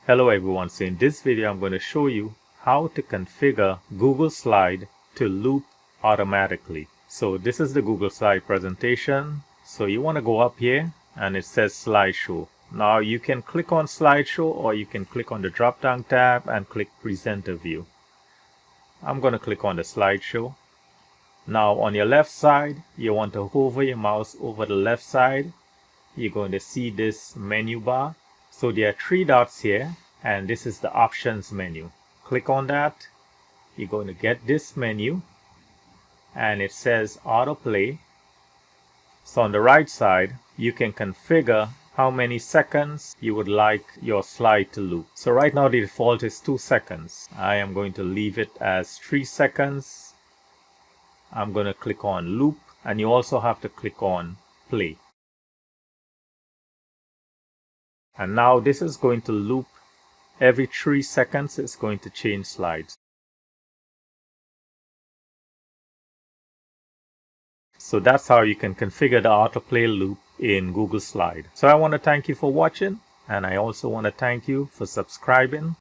Hello everyone, so in this video I'm going to show you how to configure Google Slide to loop automatically. So this is the Google Slide presentation. So you want to go up here and it says slideshow. Now you can click on slideshow or you can click on the drop down tab and click presenter view. I'm going to click on the slideshow. Now on your left side you want to hover your mouse over the left side. You're going to see this menu bar. So there are three dots here and this is the options menu. Click on that. You're going to get this menu and it says autoplay. So on the right side you can configure how many seconds you would like your slide to loop. So right now the default is 2 seconds. I am going to leave it as 3 seconds. I'm going to click on loop and you also have to click on play. And now this is going to loop every 3 seconds. It's going to change slides. So that's how you can configure the autoplay loop in Google Slide. So I want to thank you for watching, and I also want to thank you for subscribing.